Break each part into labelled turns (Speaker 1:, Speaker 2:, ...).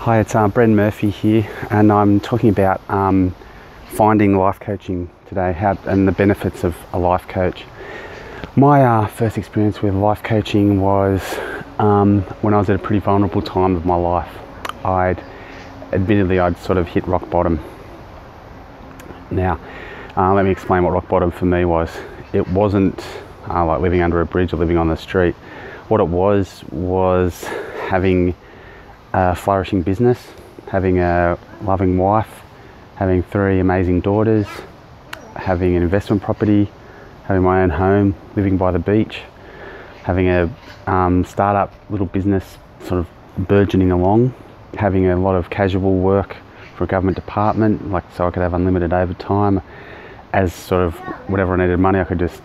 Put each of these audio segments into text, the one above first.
Speaker 1: Hi, it's Bren Murphy here, and I'm talking about finding life coaching today, and the benefits of a life coach. My first experience with life coaching was when I was at a pretty vulnerable time of my life. I'd sort of hit rock bottom. Now, let me explain what rock bottom for me was. It wasn't like living under a bridge or living on the street. What it was having a flourishing business, having a loving wife, having 3 amazing daughters, having an investment property, having my own home, living by the beach, having a startup little business sort of burgeoning along, having a lot of casual work for a government department, so I could have unlimited overtime. As sort of whatever I needed money, I could just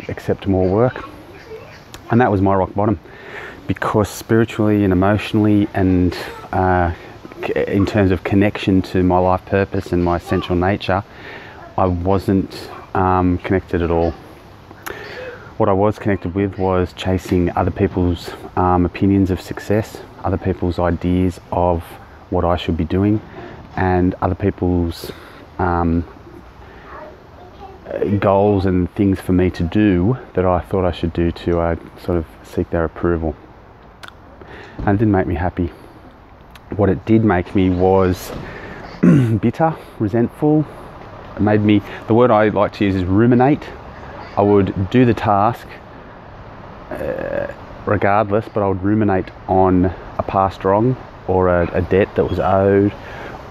Speaker 1: accept more work. And that was my rock bottom, because spiritually and emotionally and in terms of connection to my life purpose and my essential nature, I wasn't connected at all. What I was connected with was chasing other people's opinions of success, other people's ideas of what I should be doing, and other people's goals and things for me to do that I thought I should do to sort of seek their approval. And it didn't make me happy. What it did make me was bitter, resentful. It made me, the word I like to use is ruminate. I would do the task regardless, but I would ruminate on a past wrong, or a debt that was owed,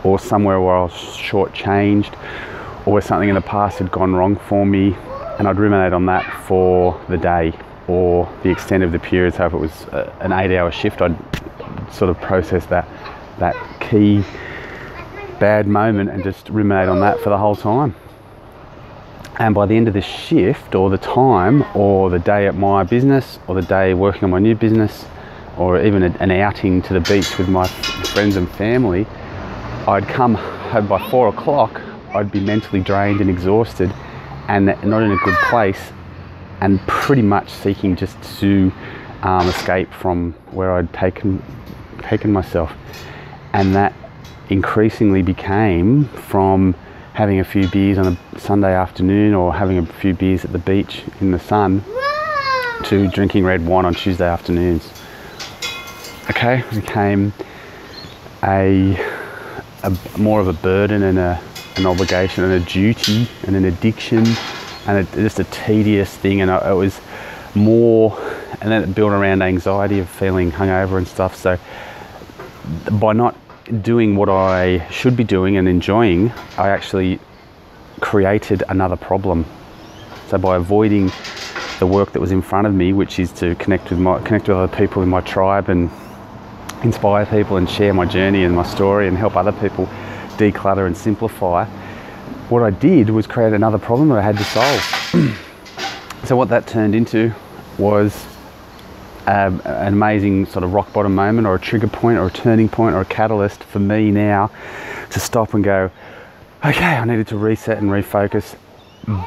Speaker 1: or somewhere where I was shortchanged, or where something in the past had gone wrong for me, and I'd ruminate on that for the day or the extent of the period. So if it was an 8-hour shift, I'd sort of process that key bad moment and just ruminate on that for the whole time. And by the end of the shift, or the time, or the day at my business, or the day working on my new business, or even an outing to the beach with my friends and family, I'd come home by 4 o'clock. I'd be mentally drained and exhausted and not in a good place, and pretty much seeking just to escape from where I'd taken myself. And that increasingly became from having a few beers on a Sunday afternoon, or having a few beers at the beach in the sun, to drinking red wine on Tuesday afternoons. Okay, it became a more of a burden and an obligation and a duty and an addiction, and just a tedious thing. And it was more, and then it built around anxiety of feeling hungover and stuff. So by not doing what I should be doing and enjoying, I actually created another problem. So by avoiding the work that was in front of me, which is to connect with other people in my tribe and inspire people and share my journey and my story and help other people declutter and simplify, what I did was create another problem that I had to solve. So what that turned into was an amazing sort of rock bottom moment, or a trigger point, or a turning point, or a catalyst for me now to stop and go, okay, I needed to reset and refocus.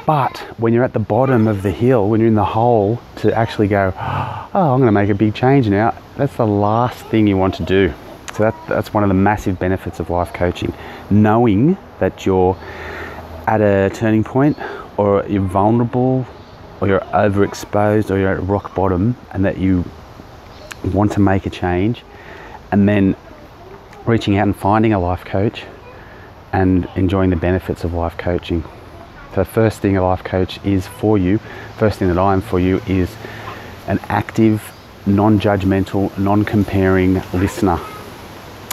Speaker 1: But when you're at the bottom of the hill, when you're in the hole, to actually go, oh, I'm going to make a big change now, that's the last thing you want to do. So that's one of the massive benefits of life coaching. Knowing that you're at a turning point, or you're vulnerable, or you're overexposed, or you're at rock bottom, and that you want to make a change, and then reaching out and finding a life coach and enjoying the benefits of life coaching. So the first thing a life coach is for you, first thing that I am for you, is an active, non-judgmental, non-comparing listener.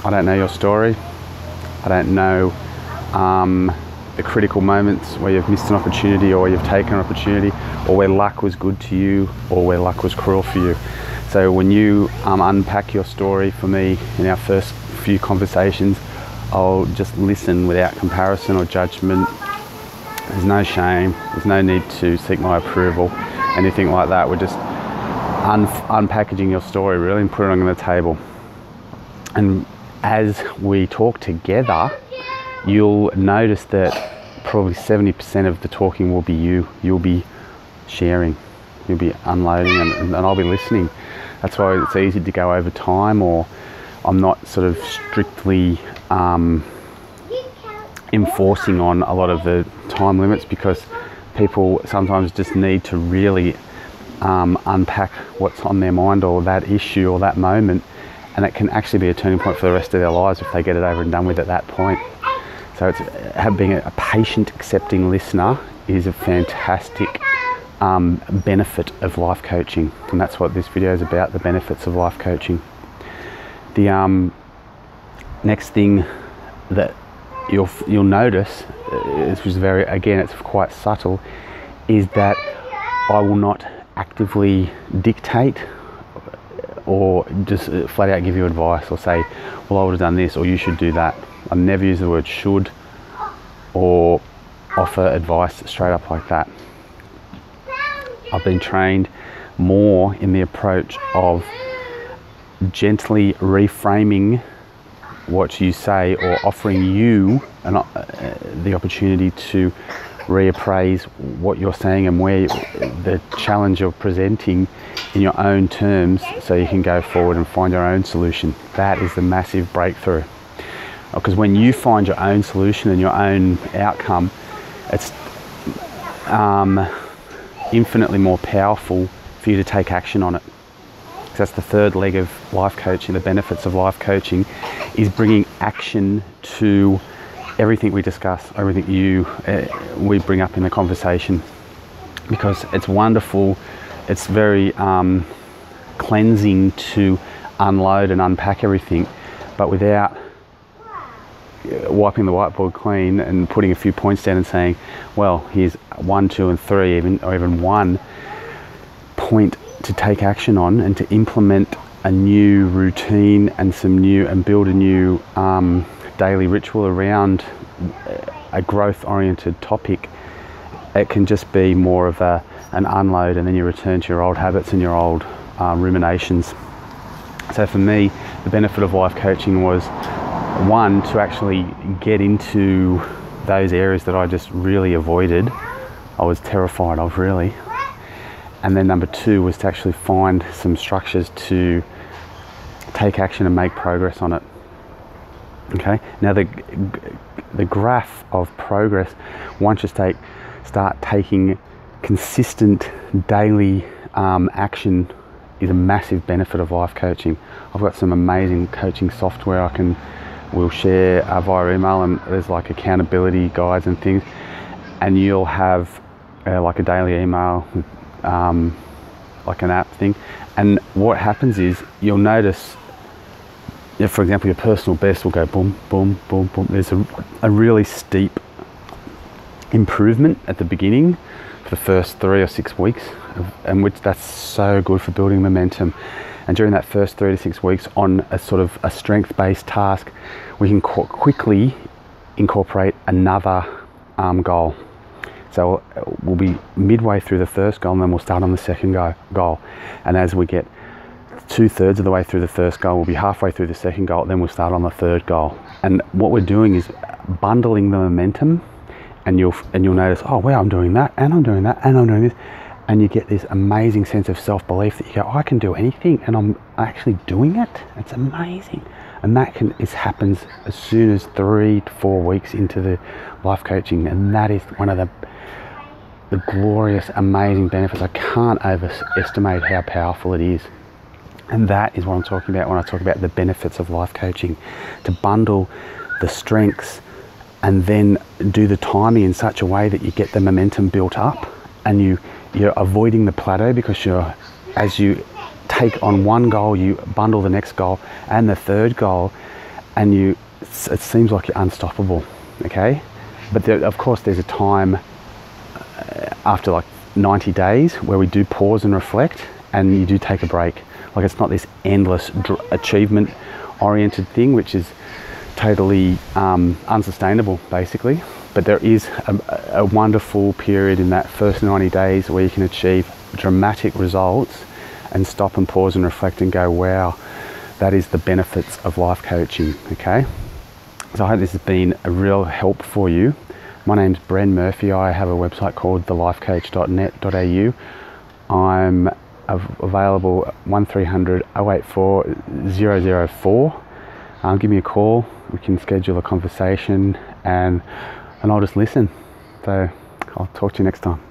Speaker 1: I don't know your story. I don't know the critical moments where you've missed an opportunity, or you've taken an opportunity, or where luck was good to you, or where luck was cruel for you. So when you unpack your story for me in our first few conversations, I'll just listen without comparison or judgment. There's no shame, there's no need to seek my approval, anything like that. We're just unpackaging your story really and putting it on the table. And as we talk together, you'll notice that probably 70% of the talking will be you. You'll be sharing, you'll be unloading, and I'll be listening. That's why it's easy to go over time or I'm not sort of strictly enforcing on a lot of the time limits, because people sometimes just need to really unpack what's on their mind, or that issue or that moment, and it can actually be a turning point for the rest of their lives if they get it over and done with at that point. So it's being a patient, accepting listener is a fantastic benefit of life coaching, and that's what this video is about, the benefits of life coaching. The next thing that you'll notice, which is it's quite subtle, is that I will not actively dictate or just flat out give you advice or say, well, I would have done this, or you should do that. I never use the word should or offer advice straight up like that. I've been trained more in the approach of gently reframing what you say, or offering you the opportunity to reappraise what you're saying and where the challenge you're presenting in your own terms, so you can go forward and find your own solution. That is the massive breakthrough, because when you find your own solution and your own outcome, it's infinitely more powerful for you to take action on it. So that's the third leg of life coaching. The benefits of life coaching is bringing action to everything we discuss, everything we bring up in the conversation, because it's wonderful. It's very cleansing to unload and unpack everything, but without wiping the whiteboard clean and putting a few points down and saying, well, here's 1, 2 and 3, or even one point to take action on and to implement a new routine and build a new daily ritual around a growth-oriented topic. It can just be more of an unload, and then you return to your old habits and your old ruminations. So for me, the benefit of life coaching was, one, to actually get into those areas that I just really avoided, I was terrified of, really. And then number 2 was to actually find some structures to take action and make progress on it. Okay, now the graph of progress, once you start taking consistent daily action, is a massive benefit of life coaching. I've got some amazing coaching software we'll share via email, and there's like accountability guides and things, and you'll have like a daily email, like an app thing, and what happens is you'll notice, for example, your personal best will go boom, boom, boom, boom. There's a really steep improvement at the beginning for the first 3 or 6 weeks, and which that's so good for building momentum. And during that first 3 to 6 weeks on a sort of a strength-based task, we can quickly incorporate another goal. So we'll be midway through the first goal, and then we'll start on the second goal. And as we get 2/3 of the way through the first goal, we'll be halfway through the second goal, then we'll start on the third goal. And what we're doing is bundling the momentum, and you'll notice, oh wow, I'm doing that, and I'm doing that, and I'm doing this, and you get this amazing sense of self-belief that you go, I can do anything, and I'm actually doing it. It's amazing. And that happens as soon as 3 to 4 weeks into the life coaching, and that is one of the glorious, amazing benefits. I can't overestimate how powerful it is. And that is what I'm talking about when I talk about the benefits of life coaching, to bundle the strengths and then do the timing in such a way that you get the momentum built up, and you're avoiding the plateau, because as you take on one goal, you bundle the next goal and the third goal, and it seems like you're unstoppable. Okay, but of course there's a time after like 90 days where we do pause and reflect, and you do take a break. Like, it's not this endless achievement oriented thing, which is totally unsustainable basically, but there is a wonderful period in that first 90 days where you can achieve dramatic results and stop and pause and reflect and go, wow, that is the benefits of life coaching. Okay, so I hope this has been a real help for you. My name's Bren Murphy. I have a website called thelifecoach.net.au. I'm available 1300 084 004. give me a call. We can schedule a conversation, and I'll just listen. So I'll talk to you next time.